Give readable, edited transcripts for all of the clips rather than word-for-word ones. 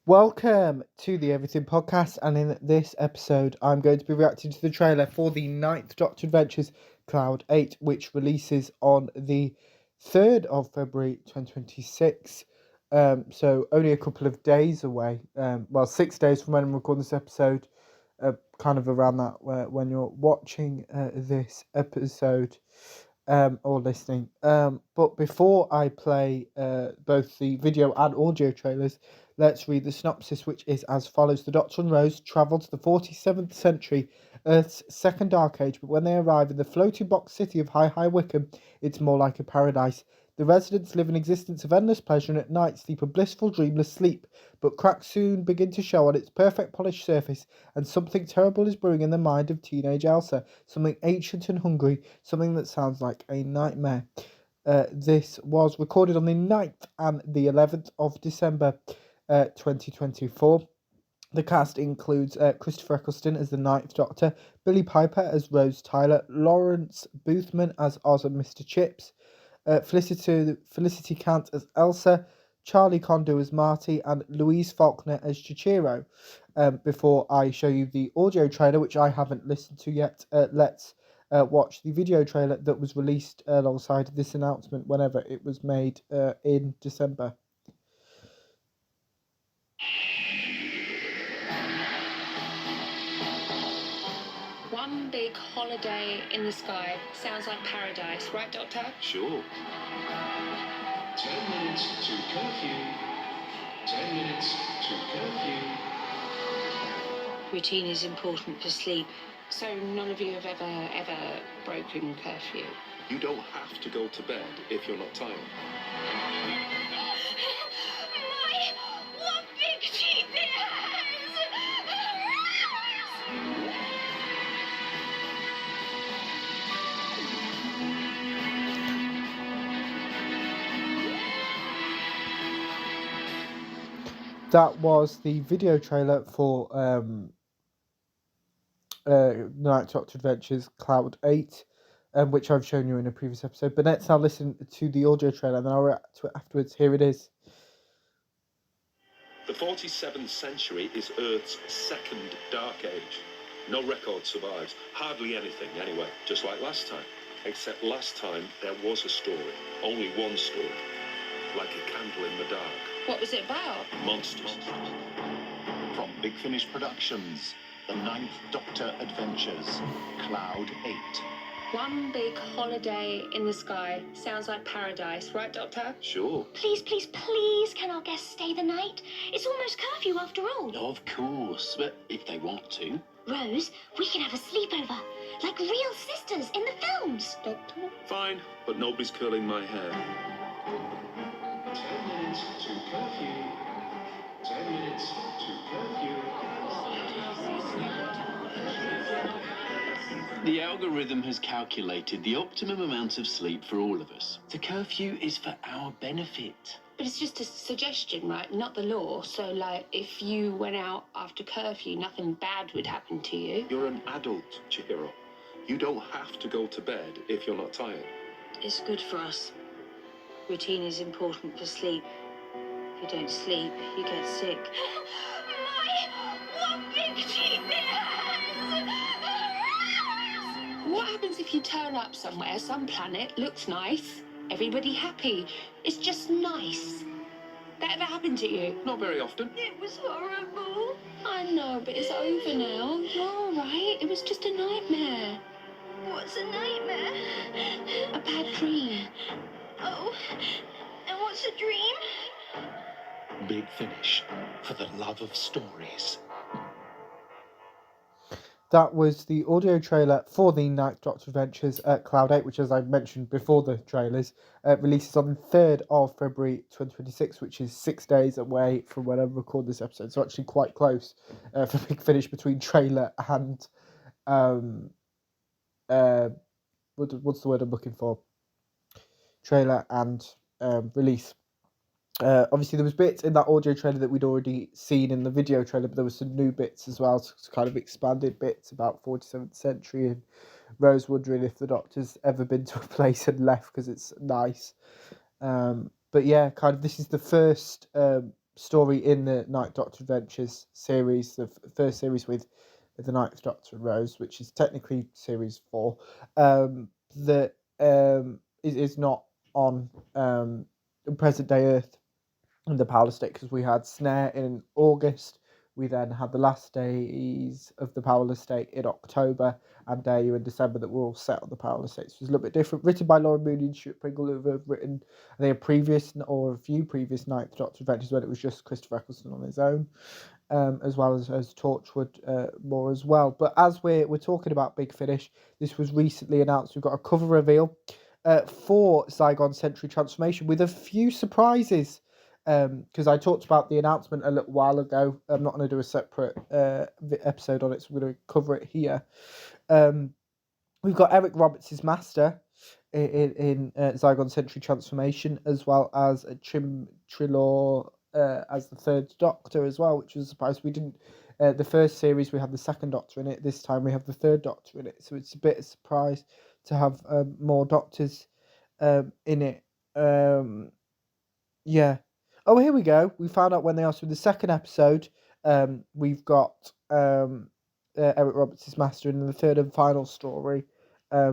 Welcome to the Everything Podcast, and in this episode, I'm going to be reacting to the trailer for the Ninth Doctor Adventures Cloud 8, which releases on the 3rd of February 2026. So only a couple of days away. 6 days from when I'm recording this episode, kind of around that when you're watching this episode. Or listening. But before I play both the video and audio trailers, let's read the synopsis, which is as follows. The Doctor and Rose travel to the 47th century, Earth's second dark age, but when they arrive in the floating box city of High Wycombe, it's more like a paradise. The residents live an existence of endless pleasure and at night sleep a blissful, dreamless sleep, but cracks soon begin to show on its perfect polished surface, and something terrible is brewing in the mind of teenage Elsa, something ancient and hungry, something that sounds like a nightmare. This was recorded on the 9th and the 11th of December 2024. The cast includes Christopher Eccleston as the Ninth Doctor, Billie Piper as Rose Tyler, Lawrence Boothman as Oz and Mr. Chips, Felicity Kant as Elsa, Charlie Condo as Marty, and Louise Faulkner as Chichiro. Before I show you the audio trailer, which I haven't listened to yet, let's watch the video trailer that was released alongside this announcement whenever it was made in December. One big holiday in the sky. Sounds like paradise, right, Doctor? Sure. 10 minutes to curfew. 10 minutes to curfew. Routine is important for sleep. So none of you have ever broken curfew? You don't have to go to bed if you're not tired. What big teeth it has! That was the video trailer for Night Doctor Adventures Cloud 8, which I've shown you in a previous episode. But let's now listen to the audio trailer, and then I'll react to it afterwards. Here it is. The 47th century is Earth's second dark age. No record survives. Hardly anything, anyway, just like last time. Except last time there was a story. Only one story. Like a candle in the dark. What was it about? Monsters. From Big Finish Productions, The Ninth Doctor Adventures, Cloud 8. One big holiday in the sky. Sounds like paradise, right, Doctor? Sure. Please, can our guests stay the night? It's almost curfew after all. Of course, but if they want to. Rose, we can have a sleepover, like real sisters in the films. Doctor? Fine, but nobody's curling my hair. 10 minutes to curfew. 10 minutes to curfew. The algorithm has calculated the optimum amount of sleep for all of us. The curfew is for our benefit. But it's just a suggestion, right? Not the law. So, like, if you went out after curfew, nothing bad would happen to you. You're an adult, Chihiro. You don't have to go to bed if you're not tired. It's good for us. Routine is important for sleep. If you don't sleep, you get sick. What big teeth it has! What happens if you turn up somewhere, some planet, looks nice, everybody happy? It's just nice. That ever happened to you? Not very often. It was horrible. I know, but it's over now. You're all right. It was just a nightmare. What's a nightmare? A bad dream. Oh, and what's a dream? Big Finish, for the love of stories. That was the audio trailer for the Ninth Doctor Adventures Cloud 8, which, as I mentioned before the trailers, releases on the 3rd of February 2026, which is 6 days away from when I record this episode. So actually quite close for Big Finish between trailer and... what's the word I'm looking for? Trailer and release. Obviously, there was bits in that audio trailer that we'd already seen in the video trailer, but there were some new bits as well, so kind of expanded bits about 47th century, and Rose wondering if the Doctor's ever been to a place and left because it's nice. But yeah, kind of this is the first story in the Ninth Doctor Adventures series, the first series with the Ninth Doctor and Rose, which is technically series 4, that is not on present day Earth and the Power State, because we had Snare in August. We then had the last days of the Powerless State in October, and Dayu in December, that were all set on the Powerless State. So it was a little bit different. Written by Lauren Mooney and Stuart Pringle, who have written, I think, a few previous Ninth Doctor Adventures when it was just Christopher Eccleston on his own, as well as Torchwood more as well. But as we're talking about Big Finish, this was recently announced. We've got a cover reveal for Zygon Century Transformation with a few surprises. Because I talked about the announcement a little while ago. I'm not going to do a separate episode on it, so I'm going to cover it here. We've got Eric Roberts' Master in Zygon Century Transformation, as well as Chim Trelaw as the Third Doctor as well, which was a surprise. We didn't. The first series we had the Second Doctor in it. This time we have the Third Doctor in it, so it's a bit of a surprise to have more Doctors in it. Yeah. Oh, here we go. We found out when they asked for the second episode. We've got Eric Roberts' Master, and in the third and final story,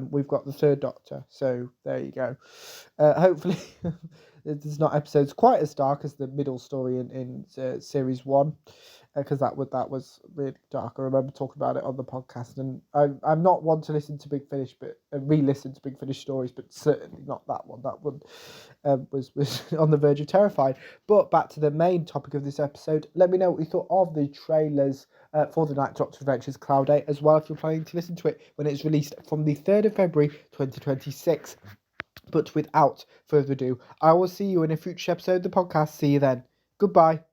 we've got the Third Doctor. So there you go. Hopefully, there's not episodes quite as dark as the middle story in series 1, because that was really dark. I remember talking about it on the podcast, and I'm not one to listen to Big Finish, but re-listen to Big Finish stories, but certainly not that one. That one was on the verge of terrifying. But back to the main topic of this episode. Let me know what you thought of the trailers for the Ninth Doctor Adventures Cloud 8, as well if you're planning to listen to it when it's released from the 3rd of February 2026. But without further ado, I will see you in a future episode of the podcast. See you then. Goodbye.